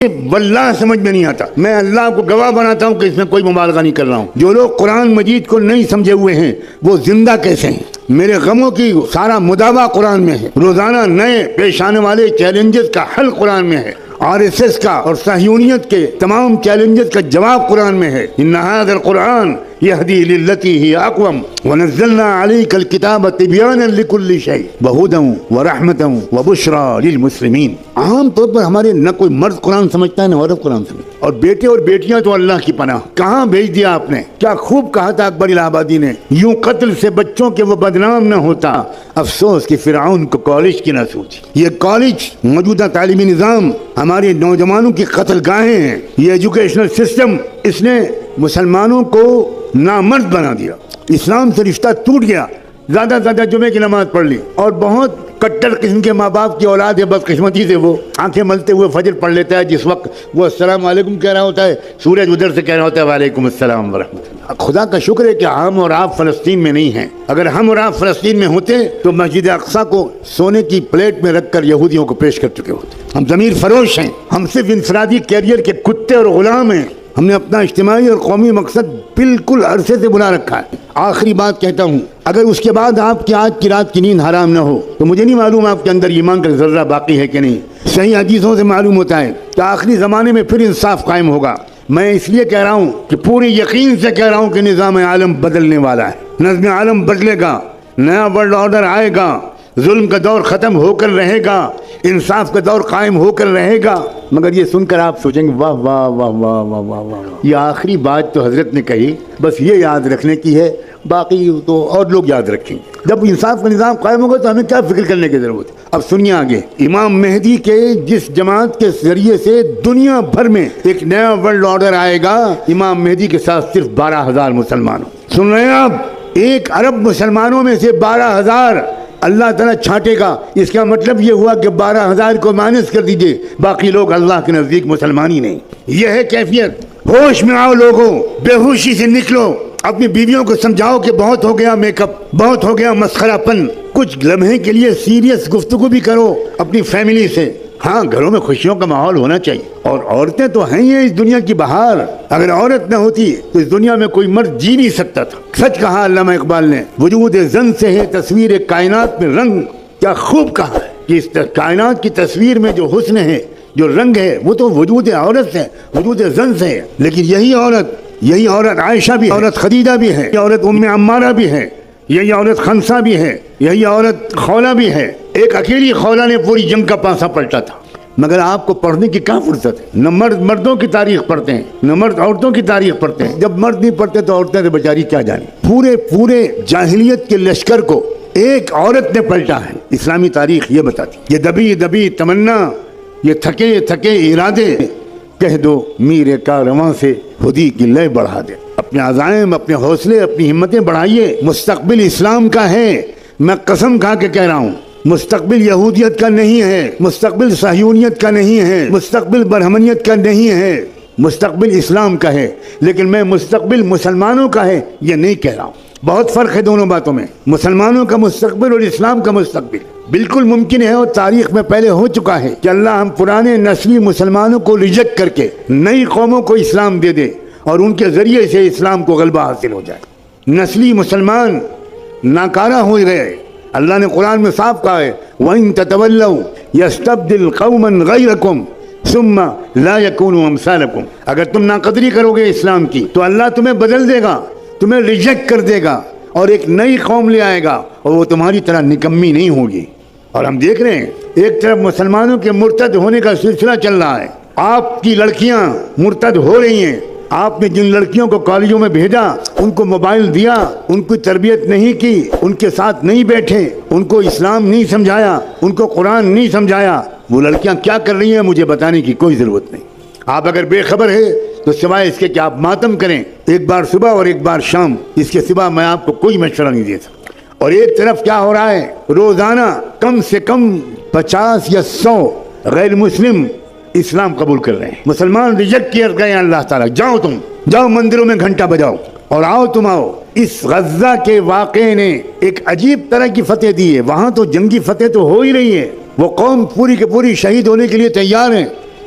واللہ سمجھ میں نہیں آتا. میں اللہ کو گواہ بناتا ہوں کہ اس میں کوئی مبالغہ نہیں کر رہا ہوں. جو لوگ قرآن مجید کو نہیں سمجھے ہوئے ہیں وہ زندہ کیسے ہیں؟ میرے غموں کی سارا مداوع قرآن میں ہے. روزانہ نئے پیش آنے والے چیلنجز کا حل قرآن میں ہے. RSS کا اور صہیونیت کے تمام چیلنجز کا جواب قرآن میں ہے. ان ھذا القرآن یہدی للتی ہی اقوم ونزلنا علیک الکتاب تبیانا لکل شیء وہدی ورحمۃ وبشری للمسلمین. عام طور پر ہمارے نہ کوئی مرد قرآن سمجھتا ہے نہ عورت قرآن سمجھتا ہے. اور بیٹے اور بیٹیاں تو اللہ کی پناہ. کہاں بھیج دیا آپ نے؟ کیا خوب کہا تھا اکبر الہ آبادی نے، یوں قتل سے بچوں کے وہ بدنام نہ ہوتا، افسوس کہ فرعون کو کالج کی نہ سوچی. یہ کالج موجودہ تعلیمی نظام ہمارے نوجوانوں کی قتل گاہیں ہیں. یہ ایجوکیشنل سسٹم اس نے مسلمانوں کو نامرد بنا دیا. اسلام سے رشتہ ٹوٹ گیا. زیادہ سے زیادہ جمعے کی نماز پڑھ لی. اور بہت کٹر قسم کے ماں باپ کی اولاد ہے، بدقسمتی سے وہ آنکھیں ملتے ہوئے فجر پڑھ لیتا ہے. جس وقت وہ السلام علیکم کہہ رہا ہوتا ہے، سورج ادھر سے کہہ رہا ہوتا ہے وعلیکم السلام ورحمۃ اللہ. خدا کا شکر ہے کہ ہم اور آپ فلسطین میں نہیں ہیں. اگر ہم اور آپ فلسطین میں ہوتے تو مسجد اقصیٰ کو سونے کی پلیٹ میں رکھ کر یہودیوں کو پیش کر چکے ہوتے. ہم ضمیر فروش ہیں. ہم صرف انفرادی کیریئر کے کتے اور غلام ہیں. ہم نے اپنا اجتماعی اور قومی مقصد بالکل عرصے سے بنا رکھا ہے. آخری بات کہتا ہوں، اگر اس کے بعد آپ کی آج کی رات کی نیند حرام نہ ہو تو مجھے نہیں معلوم آپ کے اندر ایمان کا ذرہ باقی ہے کہ نہیں. صحیح حدیثوں سے معلوم ہوتا ہے کہ آخری زمانے میں پھر انصاف قائم ہوگا. میں اس لیے کہہ رہا ہوں کہ پوری یقین سے کہہ رہا ہوں کہ نظام عالم بدلنے والا ہے. نظم عالم بدلے گا، نیا ورلڈ آرڈر آئے گا. ظلم کا دور ختم ہو کر رہے گا، انصاف کا دور قائم ہو کر رہے گا. مگر یہ سن کر آپ سوچیں گے واہ واہ واہ واہ واہ واہ واہ، یہ آخری بات تو حضرت نے کہی، بس یہ یاد رکھنے کی ہے، باقی تو اور لوگ یاد رکھیں گے. جب انصاف کا نظام قائم ہوگا تو ہمیں کیا فکر کرنے کی ضرورت ہے. اب سنیے آگے. امام مہدی کے جس جماعت کے ذریعے سے دنیا بھر میں ایک نیا ورلڈ آرڈر آئے گا، امام مہدی کے ساتھ صرف 12,000 مسلمان. سن رہے ہیں آپ؟ 1 ارب مسلمانوں میں سے 12,000 اللہ تعالیٰ چھانٹے گا. اس کا مطلب یہ ہوا کہ 12,000 کو مائنس کر دیجئے، باقی لوگ اللہ کے نزدیک مسلمان ہی نہیں. یہ ہے کیفیت. ہوش میں آؤ لوگوں، بے ہوشی سے نکلو. اپنی بیویوں کو سمجھاؤ کہ بہت ہو گیا میک اپ، بہت ہو گیا مسخرہ پن. کچھ لمحے کے لیے سیریس گفتگو بھی کرو اپنی فیملی سے. ہاں، گھروں میں خوشیوں کا ماحول ہونا چاہیے. اور عورتیں تو ہیں یہ اس دنیا کی بہار. اگر عورت نہ ہوتی تو اس دنیا میں کوئی مرد جی نہیں سکتا تھا. سچ کہا علامہ اقبال نے، وجود زن سے ہے تصویر کائنات میں رنگ. کیا خوب کہا ہے کہ اس کائنات کی تصویر میں جو حسن ہے، جو رنگ ہے، وہ تو وجود عورت سے، وجود زن سے ہے. لیکن یہی عورت عائشہ بھی ہے، عورت خدیجہ بھی ہے، یہ عورت ام عمارہ بھی ہے، یہی عورت خنسا بھی ہے، یہی عورت خولہ بھی ہے. ایک اکیلی خولہ نے پوری جنگ کا پانسا پلٹا تھا. مگر آپ کو پڑھنے کی کہاں فرصت ہے؟ نہ مرد مردوں کی تاریخ پڑھتے ہیں، نہ مرد عورتوں کی تاریخ پڑھتے ہیں. جب مرد نہیں پڑھتے تو عورتیں تو بیچاری کیا جانیں. پورے جاہلیت کے لشکر کو ایک عورت نے پلٹا ہے. اسلامی تاریخ یہ بتاتی. یہ دبی تمنا، یہ تھکے ارادے، کہہ دو میرے کارواں سے خودی کی لے بڑھا دے. اپنے عزائم، اپنے حوصلے، اپنی ہمتیں بڑھائیے. مستقبل اسلام کا ہے. میں قسم کھا کے کہہ رہا ہوں، مستقبل یہودیت کا نہیں ہے، مستقبل صہیونیت کا نہیں ہے، مستقبل برہمنیت کا نہیں ہے، مستقبل اسلام کا ہے. لیکن میں مستقبل مسلمانوں کا ہے یہ نہیں کہہ رہا ہوں. بہت فرق ہے دونوں باتوں میں. مسلمانوں کا مستقبل اور اسلام کا مستقبل بالکل ممکن ہے، اور تاریخ میں پہلے ہو چکا ہے کہ اللہ ہم پرانے نسلی مسلمانوں کو ریجیکٹ کر کے نئی قوموں کو اسلام دے دے اور ان کے ذریعے سے اسلام کو غلبہ حاصل ہو جائے. نسلی مسلمان ناکارہ ہو گئے. اللہ نے قرآن میں صاف کہا ہے وَإِن تَتَوَلَّوْا يَسْتَبْدِلْ قَوْمًا غَيْرَكُمْ ثُمَّ لَا يَكُونُوا أَمْثَالَكُمْ. اگر تم ناقدری کرو گے اسلام کی تو اللہ تمہیں بدل دے گا، تمہیں ریجیکٹ کر دے گا اور ایک نئی قوم لے آئے گا، اور وہ تمہاری طرح نکمی نہیں ہوگی. اور ہم دیکھ رہے ہیں ایک طرف مسلمانوں کے مرتد ہونے کا سلسلہ چل رہا ہے. آپ کی لڑکیاں مرتد ہو رہی ہیں. آپ نے جن لڑکیوں کو کالجوں میں بھیجا، ان کو موبائل دیا، ان کی تربیت نہیں کی، ان کے ساتھ نہیں بیٹھے، ان کو اسلام نہیں سمجھایا، ان کو قرآن نہیں سمجھایا، وہ لڑکیاں کیا کر رہی ہیں مجھے بتانے کی کوئی ضرورت نہیں. آپ اگر بے خبر ہے تو سوائے اس کے کہ آپ ماتم کریں، ایک بار صبح اور ایک بار شام، اس کے سوا میں آپ کو کوئی مشورہ نہیں دے سکتا. اور ایک طرف کیا ہو رہا ہے، روزانہ کم سے کم 50 یا 100 غیر مسلم اسلام قبول کر رہے ہیں. مسلمان ریجیکٹ کر گئے ہیں. اللہ تعالیٰ جاؤ مندروں میں گھنٹا بجاؤ اور آؤ. اس غزہ کے واقعے نے ایک عجیب طرح کی فتح دی ہے. وہاں تو جنگی فتح تو ہو ہی رہی ہے، وہ قوم پوری کے پوری شہید ہونے کے لیے تیار ہیں،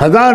1000